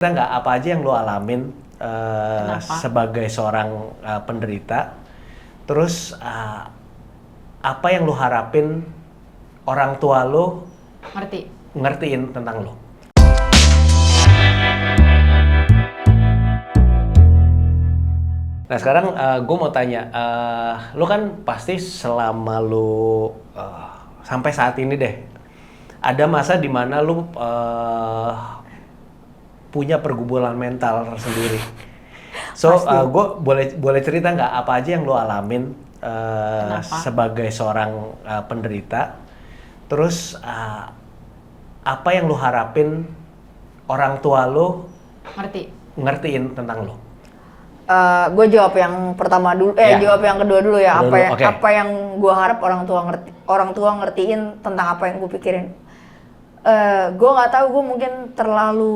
Kita nggak apa aja yang lo alamin sebagai seorang penderita, terus apa yang lo harapin orang tua lo ngertiin tentang lo? Nah sekarang gue mau tanya, lo kan pasti selama lo sampai saat ini deh, ada masa dimana lo punya pergumulan mental tersendiri. So, gue boleh cerita nggak apa aja yang lo alamin sebagai seorang penderita, terus apa yang lo harapin orang tua lo ngertiin tentang lo? Gue jawab yang pertama dulu, jawab yang kedua dulu ya. Apa yang gue harap orang tua ngertiin tentang apa yang gue pikirin. Gue nggak tahu, gue mungkin terlalu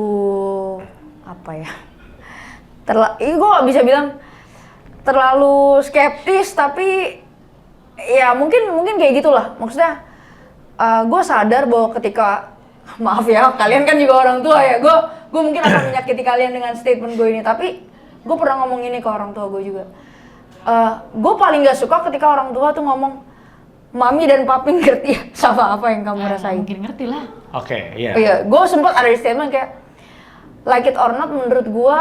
gue nggak bisa bilang terlalu skeptis, tapi ya mungkin kayak gitulah. Maksudnya gue sadar bahwa ketika, maaf ya, kalian kan juga orang tua ya, gue mungkin akan menyakiti kalian dengan statement gue ini, tapi gue pernah ngomong ini ke orang tua gue juga. Gue paling nggak suka ketika orang tua tuh ngomong, mami dan papi ngerti sama apa yang kamu rasain. Mungkin ngerti lah. Oke, iya. Iya, gue sempat ada di statement kayak, like it or not, menurut gue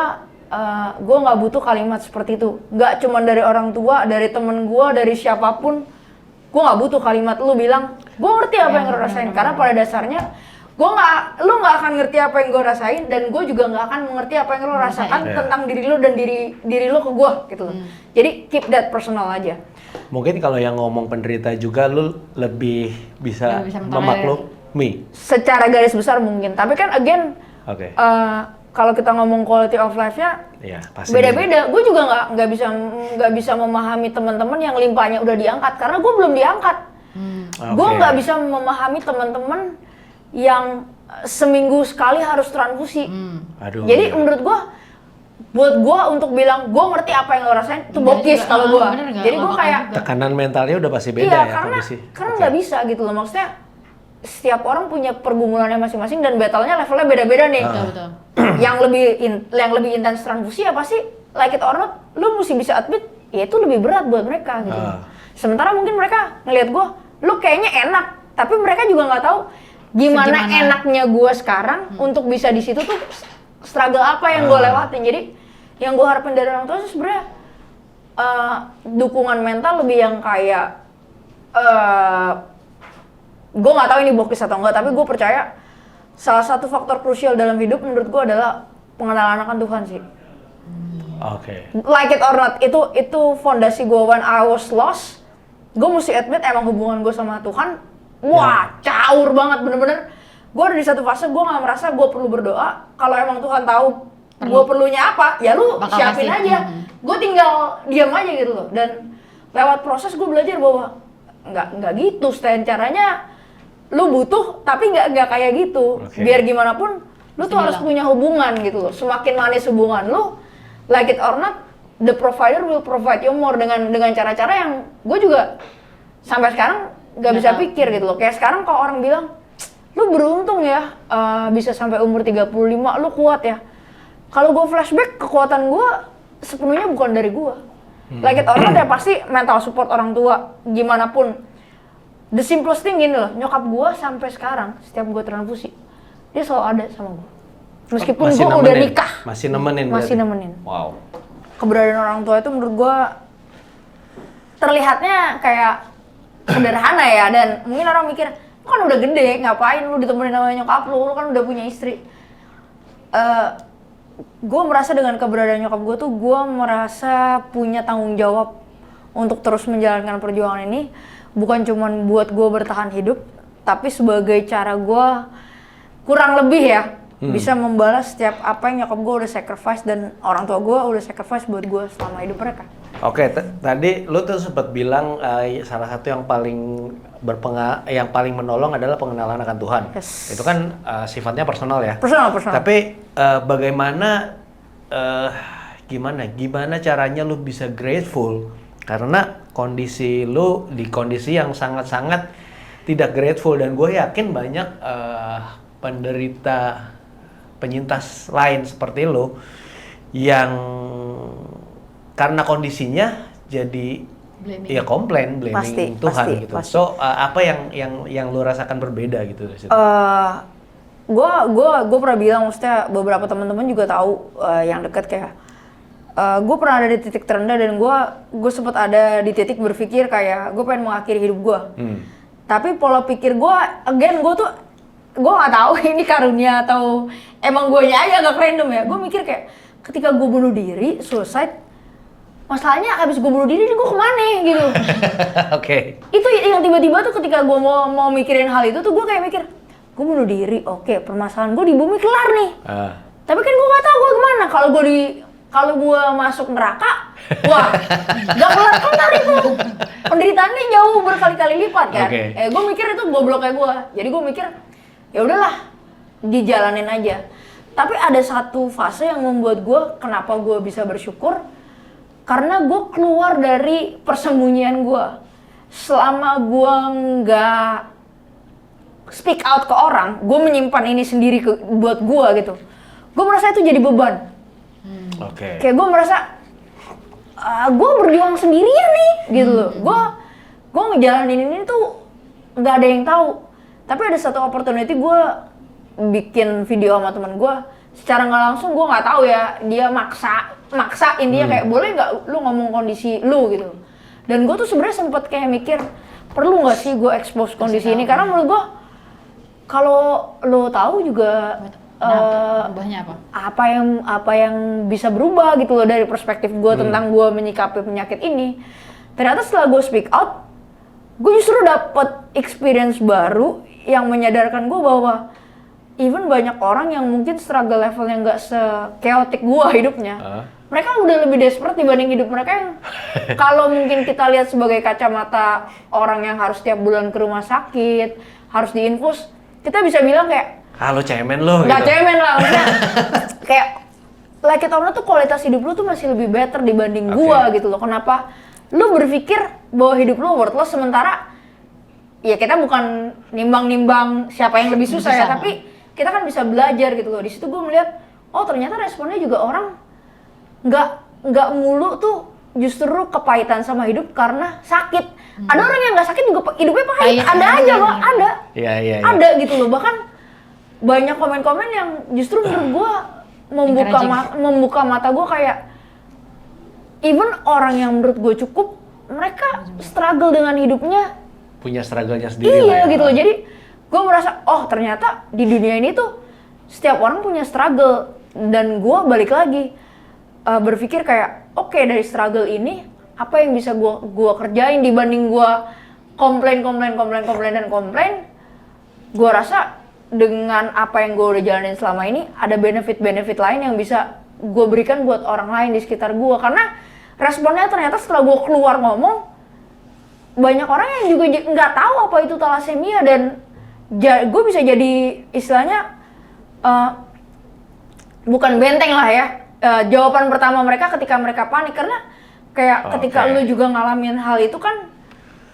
nggak butuh kalimat seperti itu. Nggak cuma dari orang tua, dari temen gue, dari siapapun, gue nggak butuh kalimat lu bilang, gue ngerti apa yang lo rasain. Karena pada dasarnya, lu nggak akan ngerti apa yang gue rasain, dan gue juga nggak akan mengerti apa yang lo rasakan tentang diri lu dan diri lu ke gue, gitu loh. Jadi keep that personal aja. Mungkin kalau yang ngomong penderita juga lu lebih bisa memaklumi. Secara garis besar mungkin, tapi kan again, kalau kita ngomong quality of life-nya beda-beda. Gue juga nggak bisa memahami teman-teman yang limpahnya udah diangkat, karena gue belum diangkat. Gue nggak bisa memahami teman-teman yang seminggu sekali harus transfusi. Jadi menurut gue, buat gue untuk bilang gue ngerti apa yang lo rasain itu bokis kalau gue. Jadi gue kayak tekanan mentalnya udah pasti beda ya kondisi. Karena nggak bisa gitu loh. Maksudnya setiap orang punya pergumulannya masing-masing dan battle-nya levelnya beda-beda nih. Betul. yang lebih intens transfusi ya pasti, like it or not, lu mesti bisa admit ya itu lebih berat buat mereka gitu. Sementara mungkin mereka ngelihat gue, lu kayaknya enak, tapi mereka juga nggak tahu gimana enaknya gue sekarang untuk bisa di situ tuh struggle apa yang gue lewatin. Jadi yang gue harapin dari orang tua sih sebenarnya dukungan mental lebih yang kayak gue nggak tahu ini bokis atau enggak, tapi gue percaya salah satu faktor krusial dalam hidup menurut gue adalah pengenalan akan Tuhan sih. Like it or not, itu fondasi gue. When I was lost, gue mesti admit emang hubungan gue sama Tuhan caur banget, bener-bener. Gue ada di satu fase gue nggak merasa gue perlu berdoa. Kalau emang Tuhan tahu gue perlunya apa, ya lu siapin aja. Gue tinggal diam aja gitu loh. Dan lewat proses gue belajar bahwa nggak gitu Stan, caranya lu butuh tapi nggak kayak gitu. Biar gimana pun lu tuh harus punya hubungan gitu loh. Semakin manis hubungan lu, like it or not, the provider will provide you more dengan cara-cara yang gue juga sampai sekarang nggak bisa pikir gitu loh. Kayak sekarang kalau orang bilang, lu beruntung ya bisa sampai umur 35, lu kuat ya. Kalau gue flashback, kekuatan gue sepenuhnya bukan dari gue. Like it or not ya pasti mental support orang tua, gimana pun. The simplest thing gini loh, nyokap gue sampai sekarang setiap gue transfusi, dia selalu ada sama gue. Meskipun gue udah nikah. Masih nemenin. Wow. Keberadaan orang tua itu menurut gue terlihatnya kayak sederhana ya, dan mungkin orang mikir, lu kan udah gede, ngapain lu ditemenin sama nyokap lu kan udah punya istri. Gue merasa dengan keberadaan nyokap gue tuh, gue merasa punya tanggung jawab untuk terus menjalankan perjuangan ini. Bukan cuma buat gue bertahan hidup, tapi sebagai cara gue kurang lebih ya bisa membalas setiap apa yang nyokap gue udah sacrifice dan orang tua gue udah sacrifice buat gue selama hidup mereka. Tadi lu tuh sempat bilang salah satu yang paling menolong adalah pengenalan akan Tuhan. Itu kan sifatnya personal ya. Personal. Tapi bagaimana gimana caranya lu bisa grateful karena kondisi lu di kondisi yang sangat-sangat tidak grateful, dan gue yakin banyak penderita penyintas lain seperti lo yang karena kondisinya jadi Blaming. ya komplain, blaming Tuhan gitu. Pasti. So apa yang lo rasakan berbeda gitu dari situ? Gue pernah bilang, maksudnya beberapa teman-teman juga tahu yang dekat kayak gue pernah ada di titik terendah dan gue sempat ada di titik berpikir kayak gue pengen mengakhiri hidup gue. Tapi pola pikir gue, again gue nggak tahu ini karunia atau emang gue aja agak random ya. Gue mikir kayak ketika gue bunuh diri, suicide, masalahnya abis gue bunuh diri gue kemana gitu. Oke. Itu yang tiba-tiba tuh ketika gue mau mikirin hal itu tuh gue kayak mikir, gue bunuh diri, oke, permasalahan gue di bumi kelar nih. Tapi kan gue nggak tahu gue kemana. Kalau gue masuk neraka, wah, gak kelar itu. Penderitaannya jauh berkali-kali lipat kan. Okay. Gue mikir itu goblok kayak gue. Jadi gue mikir, ya udahlah, dijalanin aja. Tapi ada satu fase yang membuat gue, kenapa gue bisa bersyukur, karena gue keluar dari persembunyian gue. Selama gue nggak speak out ke orang, gue menyimpan ini sendiri buat gue gitu. Gue merasa itu jadi beban. Oke. Kayak gue merasa gue berjuang sendirian nih gitu loh. Gue ngejalanin ini tuh nggak ada yang tahu. Tapi ada satu opportunity gue bikin video sama teman gue. Secara nggak langsung gue nggak tahu ya, dia maksain dia kayak boleh nggak lu ngomong kondisi lu gitu. Dan gue tuh sebenarnya sempet kayak mikir perlu nggak sih gue expose kondisi ini, karena menurut gue kalau lo tahu juga Ubahnya apa? apa yang bisa berubah gitu loh dari perspektif gue tentang gue menyikapi penyakit ini. Ternyata setelah gue speak out, gue justru dapet experience baru yang menyadarkan gue bahwa even banyak orang yang mungkin struggle levelnya nggak se-chaotic gue hidupnya, mereka udah lebih desperate dibanding hidup mereka yang kalau mungkin kita lihat sebagai kacamata orang yang harus tiap bulan ke rumah sakit, harus diinfus, kita bisa bilang kayak Halo cemen lo nggak gitu. cemen lah, maksudnya kayak like it or not tuh kualitas hidup lu tuh masih lebih better dibanding gua gitu loh. Kenapa lu berpikir bahwa hidup lu worthless sementara ya kita bukan nimbang-nimbang siapa yang lebih susah ya, tapi kita kan bisa belajar gitu loh. Di situ gua melihat oh ternyata responnya juga orang nggak mulu tuh justru kepahitan sama hidup karena sakit. Ada orang yang nggak sakit juga hidupnya pahit, ada aja loh, ada. Iya. Ada gitu loh, bahkan banyak komen-komen yang justru menurut gue membuka mata gue kayak even orang yang menurut gue cukup, mereka struggle dengan hidupnya, punya struggle-nya sendiri iya lah ya. gitu loh. Jadi gue merasa oh ternyata di dunia ini tuh setiap orang punya struggle, dan gue balik lagi berpikir kayak oke, dari struggle ini apa yang bisa gue kerjain dibanding gue komplain. Gue rasa dengan apa yang gue udah jalanin selama ini, ada benefit lain yang bisa gue berikan buat orang lain di sekitar gue. Karena responnya ternyata setelah gue keluar ngomong, banyak orang yang juga nggak tahu apa itu thalassemia, dan gue bisa jadi istilahnya bukan benteng lah ya, jawaban pertama mereka ketika mereka panik. Karena kayak ketika lu juga ngalamin hal itu kan,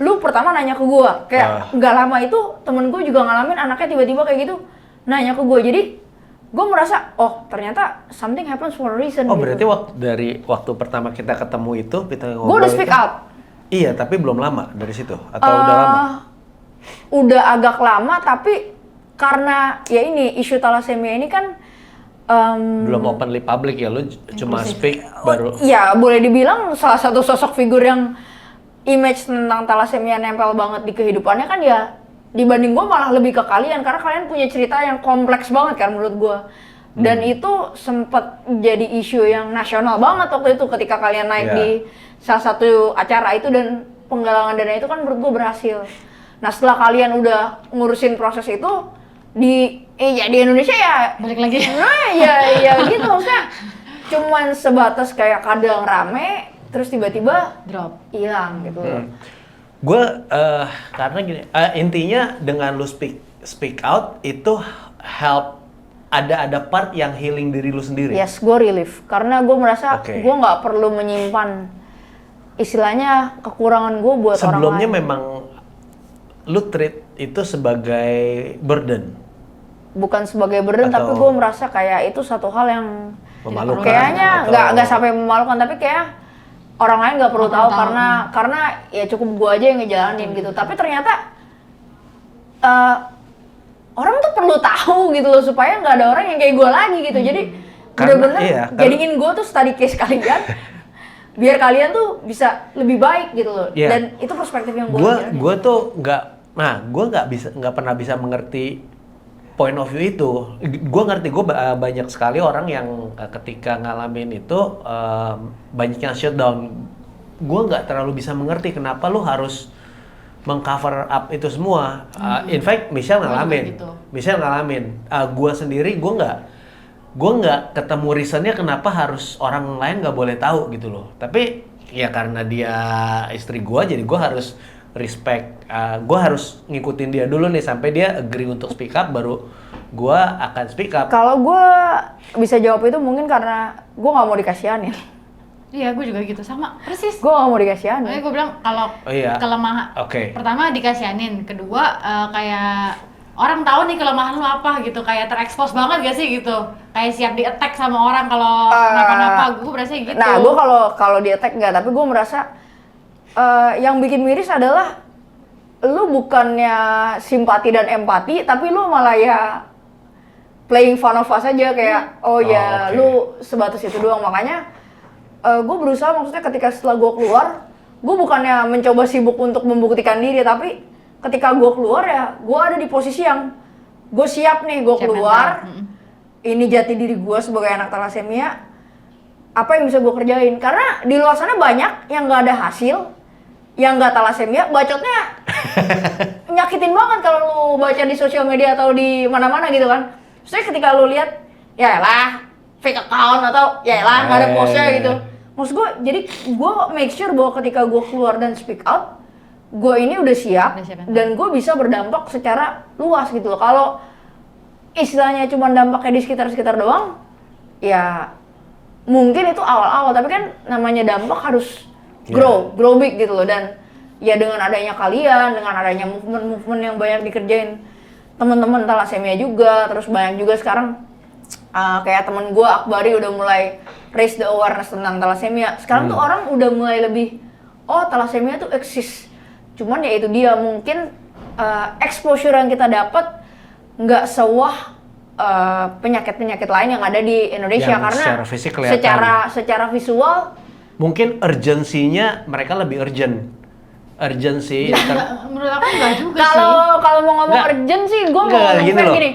lu pertama nanya ke gue, kayak nggak lama itu temen gue juga ngalamin, anaknya tiba-tiba kayak gitu nanya ke gue. Jadi gue merasa oh ternyata something happens for a reason. Oh gitu. berarti dari waktu pertama kita ketemu itu, kita ngobrol, Gue udah speak out. Iya, tapi belum lama dari situ atau udah lama? Udah agak lama, tapi karena ya ini isu thalassemia ini kan belum openly public ya, lu cuma speak baru. Ya boleh dibilang salah satu sosok figur yang image tentang thalassemia nempel banget di kehidupannya kan ya, dibanding gue malah lebih ke kalian, karena kalian punya cerita yang kompleks banget kan menurut gue. Dan itu sempat jadi isu yang nasional banget waktu itu ketika kalian naik di salah satu acara itu, dan penggalangan dana itu kan menurut gue berhasil. Nah setelah kalian udah ngurusin proses itu di Indonesia ya balik lagi. Nah ya gitu, maksudnya cuman sebatas kayak kadang rame terus tiba-tiba Drop. hilang gitu. Gue karena gini, intinya dengan lu speak out itu help, ada part yang healing diri lu sendiri. Yes, gue relief karena gue merasa gue nggak perlu menyimpan istilahnya kekurangan gue buat orang lain. Sebelumnya memang lu treat itu sebagai burden. bukan sebagai burden, tapi gue merasa kayak itu satu hal yang memalukan, kayaknya nggak sampai memalukan, tapi kayak orang lain nggak perlu tahu karena ya cukup gue aja yang ngejalanin gitu. Tapi ternyata orang tuh perlu tahu gitu loh, supaya nggak ada orang yang kayak gue lagi gitu. Jadi bener-bener jadiin gue tuh study case kalian biar kalian tuh bisa lebih baik gitu loh. Dan itu perspektif yang gue tuh nggak pernah bisa mengerti point of view itu. Gue ngerti, gue banyak sekali orang yang ketika ngalamin itu banyak yang shutdown. Gue nggak terlalu bisa mengerti kenapa lu harus mengcover up itu semua. In fact, Michelle ngalamin. Gue sendiri gue nggak ketemu reasonnya kenapa harus orang lain nggak boleh tahu gitu loh. Tapi ya karena dia istri gue, jadi gue harus respect. Gue harus ngikutin dia dulu nih sampai dia agree untuk speak up, baru gue akan speak up. Kalau gue bisa jawab itu mungkin karena gue nggak mau dikasihanin. Iya, gue juga gitu, sama persis. Gue gak mau dikasihanin. Makanya gue bilang kalau kelemahan, pertama dikasihanin, kedua kayak orang tahu nih kelemahan lu apa gitu, kayak terekspos banget gak sih gitu, kayak siap di attack sama orang kalau kenapa-napa. Gue berasa gitu. Nah, gue kalau di attack enggak, tapi gue merasa yang bikin miris adalah lu bukannya simpati dan empati, tapi lu malah ya playing fun of us aja kayak lu sebatas itu doang. Makanya gue berusaha, maksudnya ketika setelah gue keluar, gue bukannya mencoba sibuk untuk membuktikan diri, tapi ketika gue keluar ya gue ada di posisi yang gue siap nih, gue keluar, ini jati diri gue sebagai anak thalassemia, apa yang bisa gue kerjain. Karena di luar sana banyak yang gak ada hasil, yang gak thalassemia, bacotnya nyakitin banget kalau lu baca di sosial media atau di mana-mana gitu kan. Maksudnya ketika lu lihat, ya lah fake account atau ya lah nggak ada postnya gitu. Maksud gue, jadi gue make sure bahwa ketika gue keluar dan speak out, gue ini udah siap dan gue bisa berdampak secara luas gitu loh. Kalau istilahnya cuma dampaknya di sekitar-sekitar doang, ya mungkin itu awal-awal, tapi kan namanya dampak harus grow big gitu loh. Dan ya dengan adanya kalian, dengan adanya movement yang banyak dikerjain teman-teman thalassemia juga, terus banyak juga sekarang kayak temen gue Akbari udah mulai raise the awareness tentang thalassemia. Sekarang tuh orang udah mulai lebih, thalassemia tuh eksis. Cuman ya itu dia, mungkin exposure yang kita dapat nggak sewah penyakit-penyakit lain yang ada di Indonesia, yang karena secara fisik kelihatan. secara visual mungkin urgensinya mereka lebih urgent. Urgency menurut aku enggak juga sih. Kalau mau ngomong urgent sih, gue mau ngomong gini.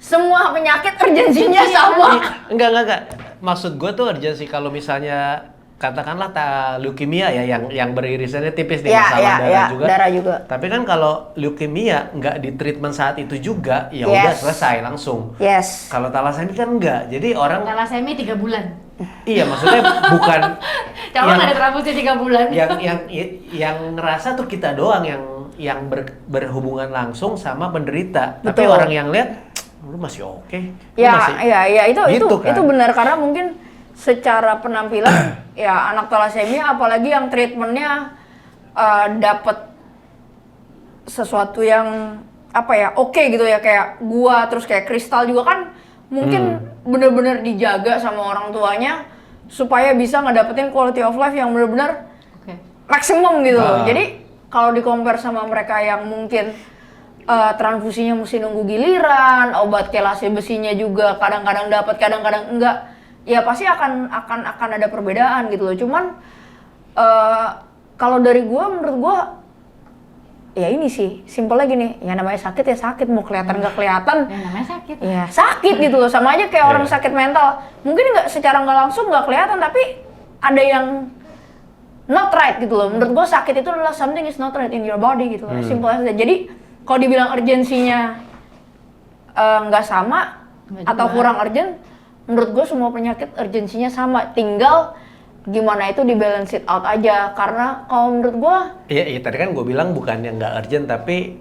Semua penyakit urgensinya sama. Enggak. Maksud gue tuh urgensi kalau misalnya katakanlah leukemia ya yang beririsannya tipis di masalah darah juga. Tapi kan kalau leukemia nggak di treatment saat itu juga, ya udah selesai langsung. Kalau thalassemia kan enggak. Jadi orang thalassemia 3 bulan. Iya, maksudnya bukan Jangan ada transfusi 3 bulan. Yang ngerasa tuh kita doang yang berhubungan langsung sama penderita. Tapi orang yang lihat lu masih oke. Ya itu gitu kan? Itu benar, karena mungkin secara penampilan ya anak thalassemia apalagi yang treatmentnya dapat sesuatu yang oke gitu ya, kayak gua, terus kayak Kristal juga kan mungkin bener-bener dijaga sama orang tuanya supaya bisa ngedapetin quality of life yang bener-bener maksimum gitu. Jadi kalau di compare sama mereka yang mungkin transfusinya mesti nunggu giliran, obat kelase besinya juga kadang-kadang dapat, kadang-kadang enggak, ya pasti akan ada perbedaan gitu loh. Cuman kalau dari gua, menurut gua ya ini sih simpelnya gini, ya namanya sakit ya sakit, mau kelihatan nggak kelihatan ya namanya sakit ya sakit gitu loh. Sama aja kayak orang sakit mental, mungkin nggak secara nggak langsung nggak kelihatan, tapi ada yang not right gitu loh. Menurut gua sakit itu adalah something is not right in your body gitu loh. Simpel aja. Jadi kalau dibilang urgensinya nggak sama atau kurang urgent, menurut gue semua penyakit urgensinya sama, tinggal gimana itu di balance it out aja. Karena kalau menurut gue iya tadi kan gue bilang bukan yang nggak urgent, tapi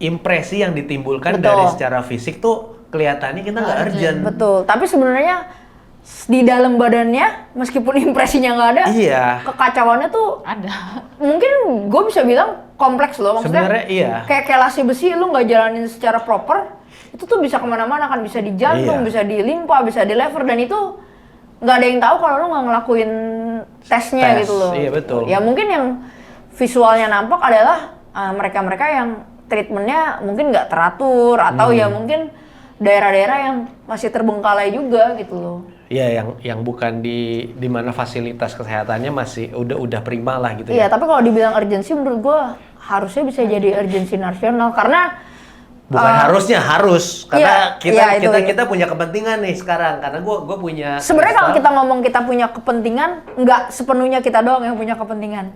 impresi yang ditimbulkan dari secara fisik tuh kelihatannya kita nggak urgent. Betul, tapi sebenarnya di dalam badannya meskipun impresinya nggak ada, kekacauannya tuh ada. Mungkin gue bisa bilang kompleks loh, maksudnya sebenarnya kayak kelasi besi lu nggak jalanin secara proper, itu tuh bisa kemana-mana, kan bisa di jantung, bisa di limpa, bisa di lever, dan itu nggak ada yang tahu kalau lu nggak ngelakuin tesnya gitu loh. Iya betul. Ya mungkin yang visualnya nampak adalah mereka-mereka yang treatmentnya mungkin nggak teratur, atau ya mungkin daerah-daerah yang masih terbengkalai juga gitu loh. Iya, yang bukan di mana fasilitas kesehatannya masih udah prima lah gitu. Iya, tapi kalau dibilang urgensi menurut gue harusnya bisa jadi urgensi nasional, karena bukan harus karena iya, kita punya kepentingan nih sekarang, karena gue punya. Sebenarnya kalau kita ngomong kita punya kepentingan, nggak sepenuhnya kita doang yang punya kepentingan.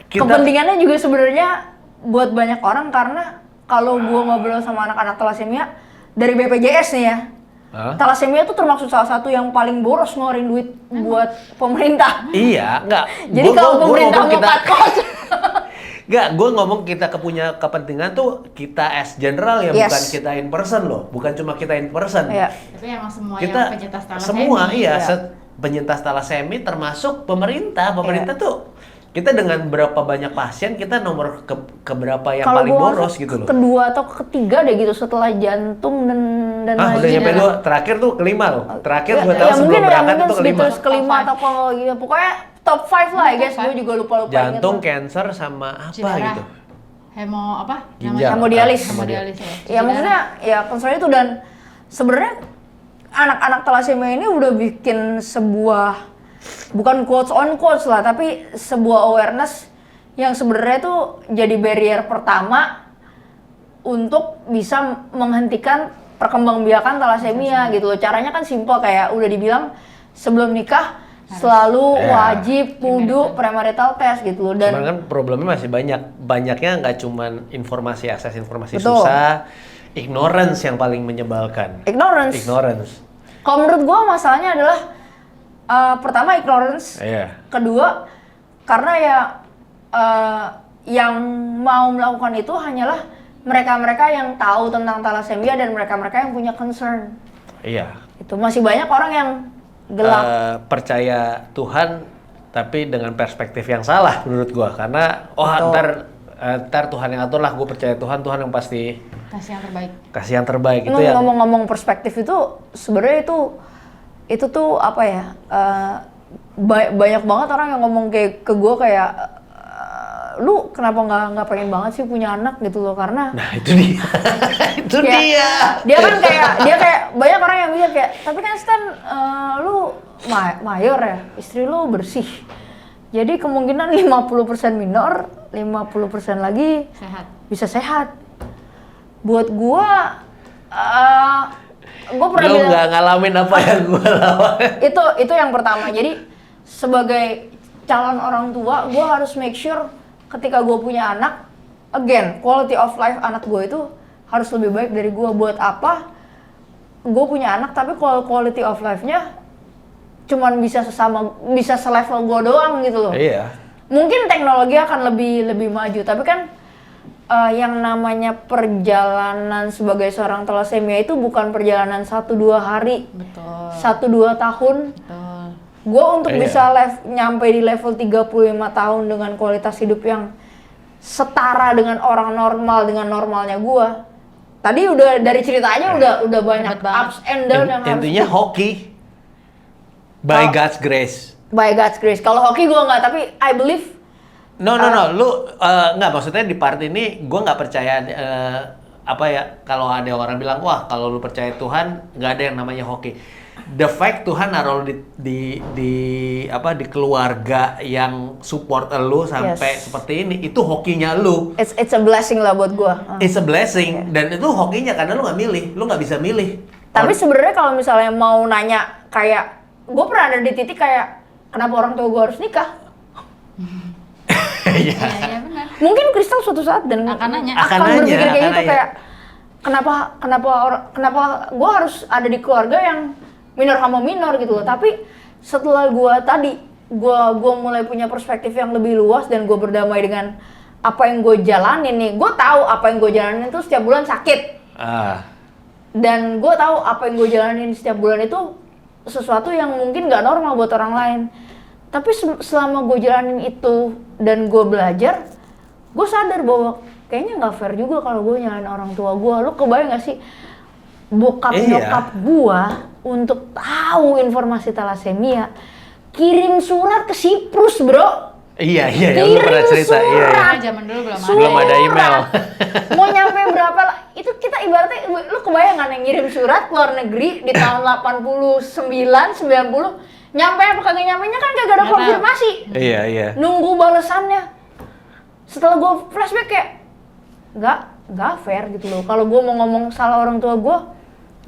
Kepentingannya juga sebenarnya buat banyak orang, karena kalau gue ngobrol sama anak-anak thalassemia dari BPJS nih ya, thalassemia itu termasuk salah satu yang paling boros ngeluarin duit buat pemerintah. Iya, enggak. Jadi kalau pemerintah mau cut cost. Enggak, gue ngomong kita punya kepentingan tuh kita as general ya, bukan kita in person loh, bukan cuma kita in person. Iya. Tapi emang semua kita, yang penyintas thalassemia. Semua penyintas thalassemia termasuk pemerintah tuh. Kita dengan berapa banyak pasien, kita nomor keberapa yang kalo paling boros gitu loh. Kedua atau ketiga deh gitu setelah jantung dan udah nyampe dua, terakhir tuh kelima loh. Terakhir gue tahu sebelum berangkat itu kelima. Terus kelima atau kalau gitu, pokoknya top 5 lah ya guys. Gue juga lupa jantung, cancer sama apa gitu. Ginjal. Hemodialis ya. Ya maksudnya ya concern itu, dan sebenarnya anak-anak thalassemia ini udah bikin sebuah, bukan quotes on quotes lah, tapi sebuah awareness yang sebenarnya tuh jadi barrier pertama untuk bisa menghentikan perkembangbiakan thalassemia gitu loh. Caranya kan simple, kayak udah dibilang sebelum nikah selalu wajib kudu premarital test gitu loh. Dan cuman kan problemnya masih banyaknya nggak cuman akses informasi susah, ignorance yang paling menyebalkan. Ignorance. Kalau menurut gua masalahnya adalah pertama ignorance, kedua karena yang mau melakukan itu hanyalah mereka-mereka yang tahu tentang thalassemia dan mereka-mereka yang punya concern. Iya. Itu masih banyak orang yang gelap. Percaya Tuhan tapi dengan perspektif yang salah menurut gua, karena ntar Tuhan yang atur lah, gue percaya Tuhan yang pasti kasih yang terbaik. Itu yang ngomong-ngomong perspektif itu sebenarnya itu tuh apa ya, banyak banget orang yang ngomong kayak ke gue kayak lu kenapa nggak pengen banget sih punya anak gitu loh, karena nah itu dia dia kan kayak banyak orang yang mikir kayak, tapi kan Stan lu mayor ya, istri lu bersih, jadi kemungkinan 50% minor, 50% lagi bisa sehat. Buat gue pernah lu nggak ngalamin apa yang gue lawan. Itu yang pertama. Jadi sebagai calon orang tua, gue harus make sure ketika gue punya anak, again quality of life anak gue itu harus lebih baik dari gue. Buat apa gue punya anak tapi quality of life-nya cuman bisa selevel gue doang gitu loh. Iya. Mungkin teknologi akan lebih maju, tapi kan yang namanya perjalanan sebagai seorang thalassemia itu bukan perjalanan 1-2 hari. Betul. 1-2 tahun. Betul. Gue untuk bisa nyampe di level 35 tahun dengan kualitas hidup yang setara dengan orang normal, dengan normalnya gue. Tadi udah dari ceritanya udah banyak ups and down yang intinya hoki. By God's grace. By God's grace. Kalau hoki gue nggak, tapi I believe. No. Lu nggak, maksudnya di part ini gue nggak percaya kalau ada orang bilang wah kalau lu percaya Tuhan nggak ada yang namanya hoki. The fact Tuhan naruh di keluarga yang support lu sampai seperti ini, itu hokinya lu. It's a blessing lah buat gue. It's a blessing, dan itu hokinya karena lu nggak bisa milih. Tapi sebenarnya kalau misalnya mau nanya kayak, gue pernah ada di titik kayak kenapa orang tua gue harus nikah? Iya benar. Mungkin Kristal suatu saat dan akan berpikir kayak gitu, kayak kenapa gue harus ada di keluarga yang minor sama minor gitu loh. Tapi setelah gue mulai punya perspektif yang lebih luas dan gue berdamai dengan apa yang gue jalanin nih. Gue tahu apa yang gue jalanin itu setiap bulan sakit. Dan gue tahu apa yang gue jalanin setiap bulan itu sesuatu yang mungkin nggak normal buat orang lain. Tapi selama gue jalanin itu dan gue belajar, gue sadar bahwa kayaknya nggak fair juga kalau gue nyalain orang tua gue. Lu kebayang nggak sih bokap nyokap gue untuk tahu informasi thalassemia kirim surat ke Siprus, bro. Iya, lu pernah cerita. Iya. Zaman dulu belum ada email. Mau nyampe berapa itu kita ibaratnya, lu kebayang kan yang ngirim surat ke luar negeri di tahun 89, 90, nyampe apa kagak nyampenya kan kagak ada konfirmasi. Iya. Nunggu balasannya. Setelah gue flashback kayak nggak fair gitu loh. Kalau gue mau ngomong salah orang tua gue,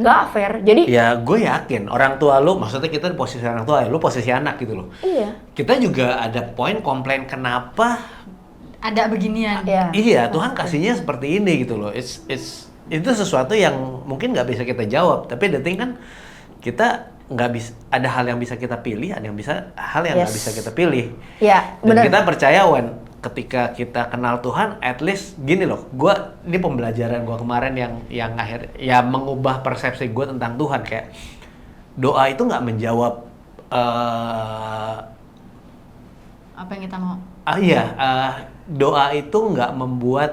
nggak fair. Jadi ya gue yakin orang tua lu, maksudnya kita di posisi orang tua, lu posisi anak gitu loh. Iya. Kita juga ada poin komplain kenapa ada beginian. Iya, Tuhan kasihnya seperti ini gitu loh. Itu sesuatu yang mungkin nggak bisa kita jawab. Tapi the thing kan kita nggak bisa, ada hal yang bisa kita pilih, ada hal yang nggak bisa kita pilih. Iya, benar. Dan kita percaya ketika kita kenal Tuhan, at least gini loh. Ini pembelajaran gue kemarin yang mengubah persepsi gue tentang Tuhan. Kayak doa itu nggak menjawab apa yang kita mau. Doa itu nggak membuat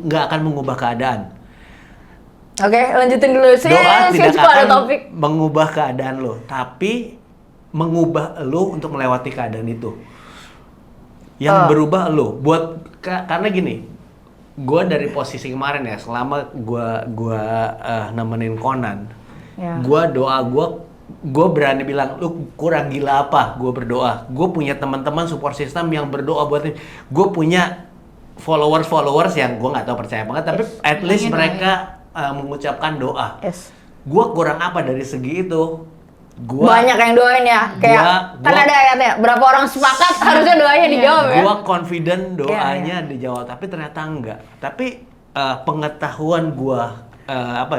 nggak akan mengubah keadaan. Oke, lanjutin dulu sih. Doa tidak akan mengubah keadaan lo, tapi mengubah lo untuk melewati keadaan itu. Yang berubah lo, karena gini, gue dari posisi kemarin ya, selama gue nemenin Conan, gue berani bilang, lu kurang gila apa? Gue berdoa. Gue punya teman-teman support system yang berdoa buat ini. Gue punya followers yang gue nggak tahu percaya banget, tapi at least mereka mengucapkan doa. Gue kurang apa dari segi itu? Banyak yang doain ya, kayak kan ada ayatnya, berapa orang sepakat harusnya doanya dijawab ya. Gue confident doanya dijawab, tapi ternyata enggak. Tapi pengetahuan gue,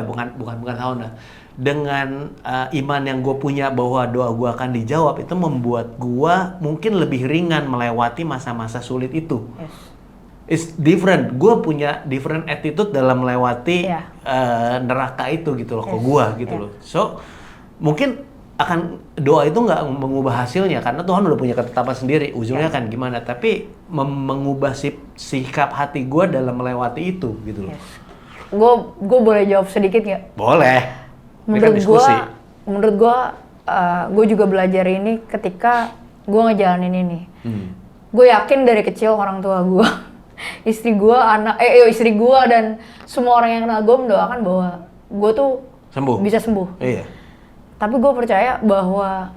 bukan pengetahuan lah. Dengan iman yang gue punya bahwa doa gue akan dijawab, itu membuat gue mungkin lebih ringan melewati masa-masa sulit itu. It's different. Gue punya different attitude dalam melewati neraka itu gitu loh, ke gue gitu loh. So mungkin doa itu nggak mengubah hasilnya karena Tuhan udah punya ketetapan sendiri. Ujungnya kan gimana? Tapi mengubah sikap hati gue dalam melewati itu gitu loh. Gue boleh jawab sedikit nggak? Boleh. Menurut gue juga belajar ini ketika gue ngejalanin ini. Gue yakin dari kecil orang tua gue, istri gue dan semua orang yang kenal gue mendoakan bahwa gue tuh bisa sembuh. Iya. Tapi gue percaya bahwa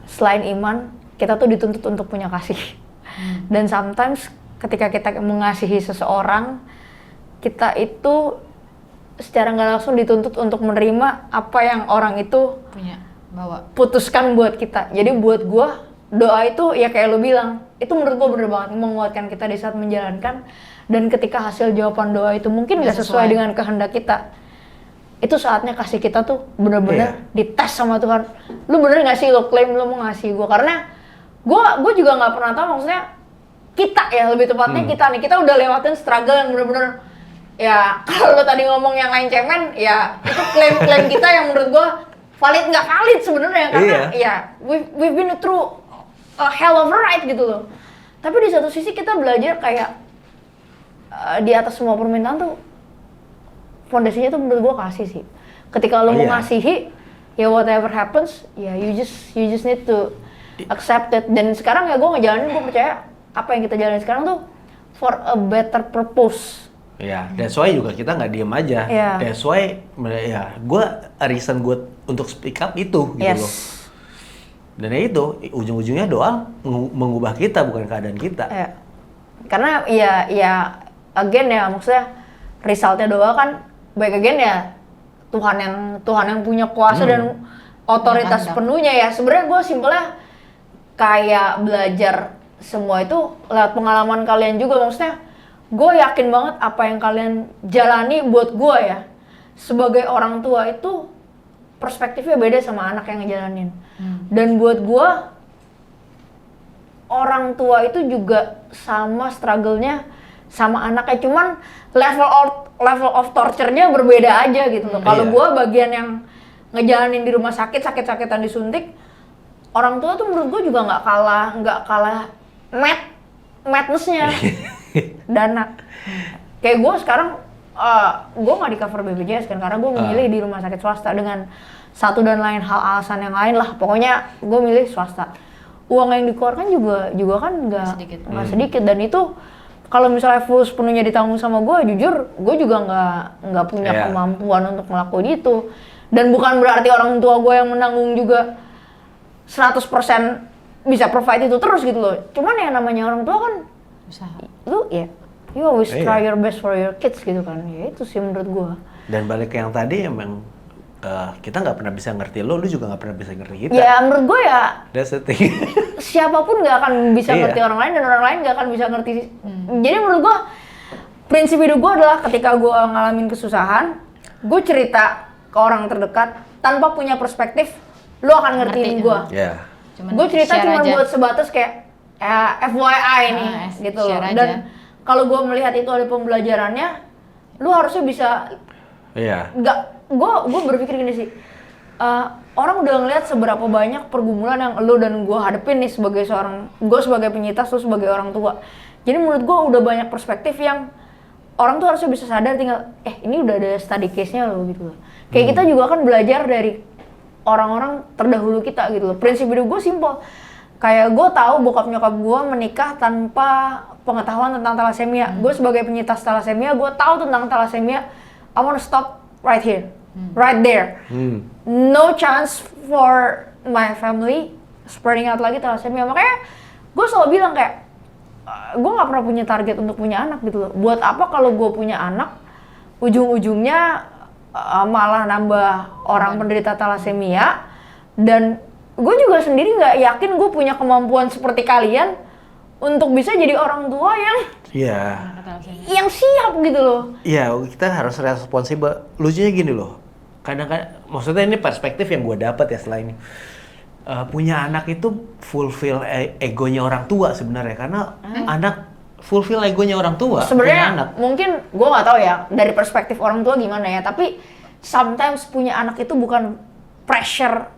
selain iman, kita tuh dituntut untuk punya kasih. Dan sometimes ketika kita mengasihi seseorang, kita itu secara nggak langsung dituntut untuk menerima apa yang orang itu putuskan buat kita. Jadi buat gue, doa itu ya kayak lo bilang, itu menurut gue bener banget menguatkan kita di saat menjalankan. Dan ketika hasil jawaban doa itu mungkin nggak sesuai dengan kehendak kita, itu saatnya kasih kita tuh bener-bener dites sama Tuhan. Lu bener nggak sih lo klaim lo mau ngasih gue? Karena gue juga nggak pernah tahu, maksudnya kita ya lebih tepatnya kita udah lewatin struggle yang bener-bener ya, kalau lo tadi ngomong yang lain cemen ya itu klaim kita yang menurut gue valid nggak valid sebenarnya, karena we've been through a hell of a ride gitu loh. Tapi di satu sisi kita belajar kayak di atas semua permintaan tuh fondasinya tuh menurut gue kasih sih. Ketika lo mau ngasihi, ya whatever happens, ya you just need to accept it. Dan sekarang ya gue ngejalanin, gue percaya apa yang kita jalanin sekarang tuh for a better purpose. Ya, that's why juga kita nggak diem aja. That's why reason gue untuk speak up itu gitu loh. Dan ya itu ujung-ujungnya doa mengubah kita, bukan keadaan kita. Karena ya again ya, maksudnya resultnya doa kan baik again ya Tuhan yang punya kuasa dan otoritas penuhnya ya. Sebenarnya gue simpelnya kayak belajar semua itu lewat pengalaman kalian juga. Maksudnya gue yakin banget apa yang kalian jalani buat gue ya, sebagai orang tua itu perspektifnya beda sama anak yang ngejalanin. Dan buat gue orang tua itu juga sama struggle-nya sama anaknya, cuman level of torture-nya berbeda aja gitu loh. Kalau gue bagian yang ngejalanin di rumah sakit, sakit-sakitan disuntik, orang tua tuh menurut gue juga nggak kalah madness-nya dana. Kayak gue sekarang, gue nggak di cover BPJS kan, karena gue memilih di rumah sakit swasta dengan satu dan lain hal, alasan yang lain lah. Pokoknya gue milih swasta. Uang yang dikeluarkan juga kan nggak sedikit, dan itu kalau misalnya full sepenuhnya ditanggung sama gue, jujur gue juga nggak punya kemampuan untuk ngelakuin itu. Dan bukan berarti orang tua gue yang menanggung juga 100% bisa provide itu terus gitu loh. Cuman yang namanya orang tua kan usaha. Lu ya, you always try your best for your kids gitu kan. Ya itu sih menurut gue. Dan balik ke yang tadi, emang kita nggak pernah bisa ngerti lu juga nggak pernah bisa ngerti kita. Ya menurut gue ya, that's the thing. siapapun nggak akan bisa ngerti orang lain, dan orang lain nggak akan bisa ngerti. Jadi menurut gue, prinsip hidup gue adalah ketika gue ngalamin kesusahan, gue cerita ke orang terdekat tanpa punya perspektif, lu akan ngertiin gue. Gue cerita cuma buat sebatas kayak FYI nih gitu loh. Dan kalau gue melihat itu ada pembelajarannya, lu harusnya bisa. Gue berpikir gini sih, orang udah ngeliat seberapa banyak pergumulan yang lu dan gue hadepin nih gue sebagai penyintas, lu sebagai orang tua. Jadi menurut gue udah banyak perspektif yang orang tuh harusnya bisa sadar, tinggal ini udah ada study case-nya loh gitu loh. Kayak kita juga kan belajar dari orang-orang terdahulu kita gitu loh. Prinsip hidup gue simple. Kayak gue tahu bokap nyokap gue menikah tanpa pengetahuan tentang thalassemia. Gue sebagai penyintas thalassemia, gue tahu tentang thalassemia. I wanna stop right here, right there. No chance for my family spreading out lagi thalassemia. Makanya gue selalu bilang kayak, gue nggak pernah punya target untuk punya anak gitu loh. Buat apa kalau gue punya anak, ujung-ujungnya malah nambah orang penderita thalassemia. Dan gue juga sendiri nggak yakin gue punya kemampuan seperti kalian untuk bisa jadi orang tua yang siap gitu loh. Iya, kita harus responsibel. Lucunya gini loh, kadang-kadang, maksudnya ini perspektif yang gue dapat ya setelah ini. Punya anak itu fulfill egonya orang tua sebenarnya, karena anak fulfill egonya orang tua. Sebenarnya mungkin gue nggak tahu ya dari perspektif orang tua gimana ya, tapi sometimes punya anak itu bukan pressure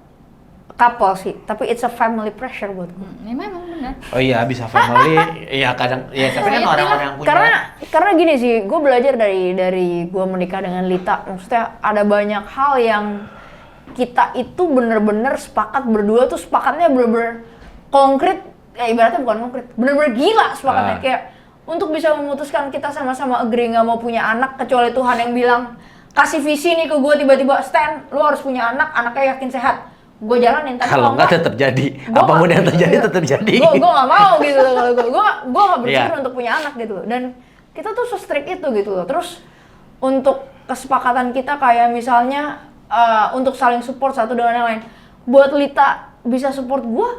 couple sih, tapi it's a family pressure buat gue. Ya memang benar. Oh iya, bisa family. Iya kadang, ya tapi kan orang-orang yang punya. Karena gini sih, gue belajar dari gue menikah dengan Lita. Maksudnya ada banyak hal yang kita itu bener-bener sepakat berdua tuh, sepakatnya bener-bener konkret. Ya ibaratnya bukan konkret, bener-bener gila sepakatnya. Kayak untuk bisa memutuskan kita sama-sama agree nggak mau punya anak, kecuali Tuhan yang bilang kasih visi nih ke gue tiba-tiba, Stan, lu harus punya anak, anaknya yakin sehat. Gue jalanin, tapi kalau nggak tetap jadi, apapun yang terjadi tetap jadi. Gue nggak mau gitu loh, gue nggak berpikir untuk punya anak gitu loh. Dan kita tuh se-strict itu gitu loh. Terus untuk kesepakatan kita kayak misalnya untuk saling support satu dengan yang lain. Buat Lita bisa support gue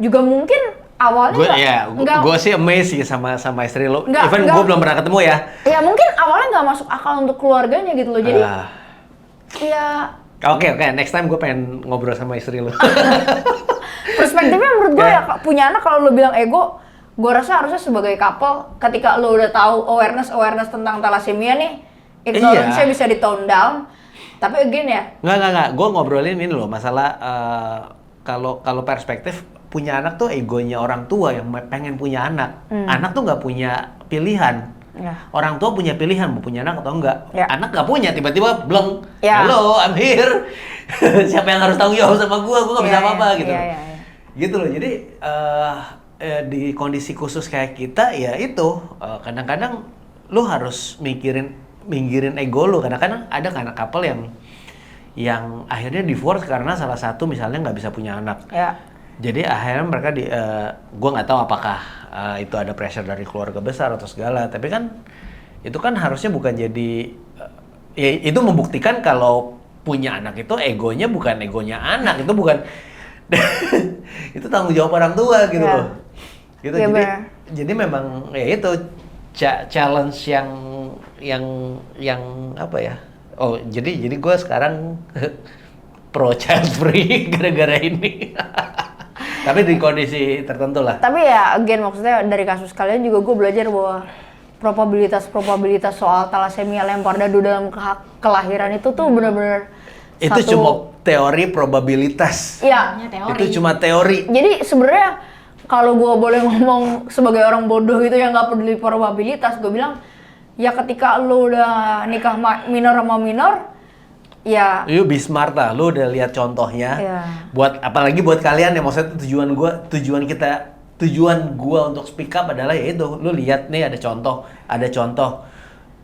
juga mungkin awalnya gue sih amazed sih sama istri lo. Even gue belum pernah ketemu ya. Ya mungkin awalnya nggak masuk akal untuk keluarganya gitu loh. Jadi Oke, next time gue pengen ngobrol sama istri lo. Perspektifnya menurut gue ya, punya anak kalau lo bilang ego, gue rasa harusnya sebagai couple, ketika lo udah tahu awareness tentang thalassemia nih, ignorance-nya bisa di tone down. Tapi again ya. Nggak. Gue ngobrolin ini loh, masalah kalau perspektif punya anak tuh egonya orang tua yang pengen punya anak. Anak tuh nggak punya pilihan. Orang tua punya pilihan mau punya anak atau enggak. Anak nggak punya, tiba-tiba bleng. Hello, I'm here. Siapa yang harus tanggung jawab sama gue nggak bisa apa-apa gitu. Gitu loh. Jadi di kondisi khusus kayak kita ya itu kadang-kadang lu harus minggirin ego lu. Kadang-kadang ada kan couple yang akhirnya divorce karena salah satu misalnya nggak bisa punya anak. Jadi akhirnya mereka gue nggak tahu apakah itu ada pressure dari keluarga besar atau segala, tapi kan itu kan harusnya bukan jadi itu membuktikan kalau punya anak itu egonya bukan egonya anak, itu bukan itu tanggung jawab orang tua gitu loh. Gitu jadi memang ya itu challenge yang apa ya? Oh, jadi gue sekarang pro child free gara-gara ini. Tapi di kondisi tertentu lah. Tapi ya, again maksudnya dari kasus kalian juga gue belajar bahwa probabilitas soal thalassemia lempar dadu dalam kelahiran itu tuh benar-benar itu teori probabilitas. Iya. Itu cuma teori. Jadi sebenarnya kalau gue boleh ngomong sebagai orang bodoh gitu yang nggak peduli probabilitas, gue bilang ya ketika lu udah nikah minor sama minor, ya. You be smart lah, lu udah lihat contohnya. Yeah. Buat apalagi buat kalian ya, maksudnya tujuan gua untuk speak up adalah yaitu lu lihat nih ada contoh.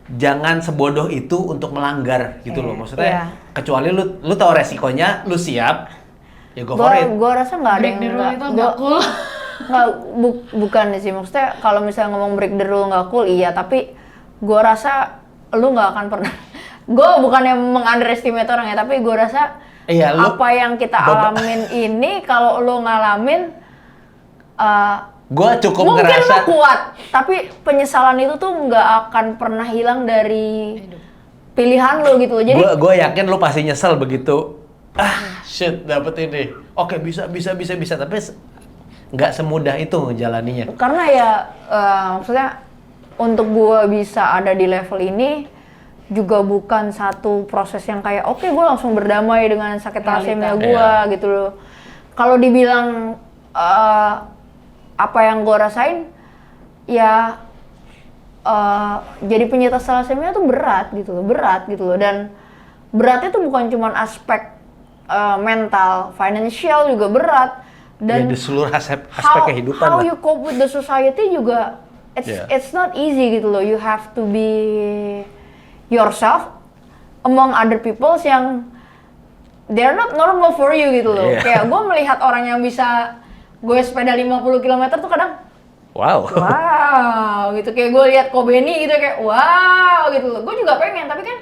Jangan sebodoh itu untuk melanggar gitu loh, maksudnya. Kecuali lu tahu resikonya, lu siap. Ya go for it. Gua rasa nggak ada yang nggak cool. Bukan sih, maksudnya kalau misalnya ngomong break the rule nggak cool, iya, tapi gua rasa lu nggak akan pernah. Gue bukannya meng-underestimate orang ya, tapi gue rasa apa yang kita alamin ini kalau lu ngalamin, gue cukup mungkin ngerasa lu kuat, tapi penyesalan itu tuh nggak akan pernah hilang dari pilihan lu gitu. Jadi gue yakin lu pasti nyesel begitu. Shit, dapet ini. Oke, bisa, tapi nggak semudah itu ngejalaninya. Karena ya maksudnya untuk gue bisa ada di level ini juga bukan satu proses yang kayak oke, gue langsung berdamai dengan sakit thalassemia gue gitu loh. Kalau dibilang apa yang gue rasain ya jadi penyintas thalassemia tuh berat gitu loh, dan beratnya tuh bukan cuma aspek mental, financial juga berat, dan di seluruh aspek kehidupan how lah. you cope with the society juga it's not easy gitu loh. You have to be yourself among other people yang they're not normal for you gitu loh. Kayak gue melihat orang yang bisa gue sepeda 50 km tuh kadang wow gitu, kayak gue lihat Kobeni gitu kayak wow gitu loh. Gue juga pengen, tapi kan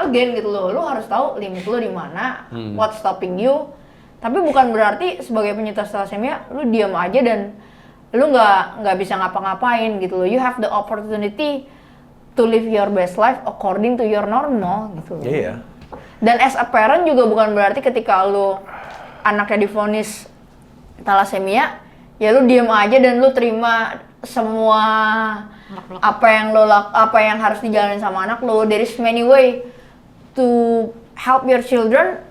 again gitu loh, lu harus tahu limit lu di mana, what's stopping you. Tapi bukan berarti sebagai penyintas thalassemia lu diam aja dan lu nggak bisa ngapa-ngapain gitu loh. You have the opportunity to live your best life according to your normal gitu loh. Iya. Dan as a parent juga bukan berarti ketika lu anaknya divonis thalassemia, ya lu diem aja dan lu terima semua apa yang harus dijalanin sama anak lu. There is many way to help your children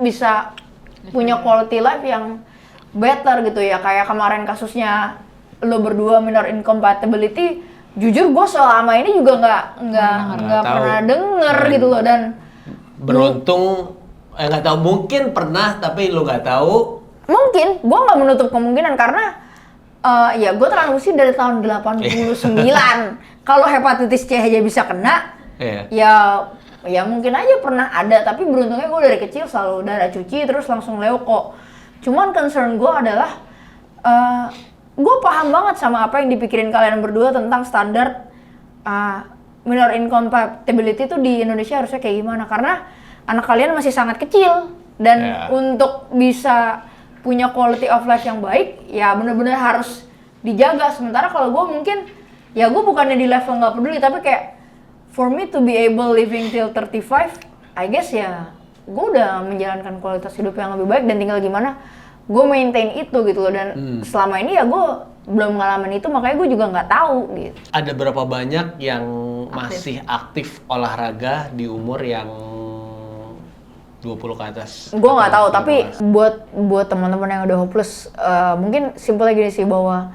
bisa punya quality life yang better gitu ya. Kayak kemarin kasusnya lu berdua minor incompatibility. Jujur gue selama ini juga nggak pernah denger gitu loh, dan beruntung nggak tahu, mungkin pernah tapi lu nggak tahu. Mungkin gue nggak menutup kemungkinan karena ya gue transfusi dari tahun 89. Kalau hepatitis C aja bisa kena, ya mungkin aja pernah ada, tapi beruntungnya gue dari kecil selalu darah cuci terus langsung leuko. Cuman concern gue adalah gue paham banget sama apa yang dipikirin kalian berdua tentang standar minor incompatibility itu di Indonesia harusnya kayak gimana, karena anak kalian masih sangat kecil dan untuk bisa punya quality of life yang baik ya benar-benar harus dijaga. Sementara kalau gue mungkin ya gue bukannya di level nggak peduli, tapi kayak for me to be able living till 35 I guess ya gue udah menjalankan kualitas hidup yang lebih baik, dan tinggal gimana gue maintain itu gitu loh. Dan selama ini ya gue belum ngalamin itu, makanya gue juga nggak tahu gitu. Ada berapa banyak yang masih aktif olahraga di umur yang 20 ke atas? Gue nggak tahu, tapi buat teman-teman yang udah hopeless, mungkin simpelnya gini sih, bahwa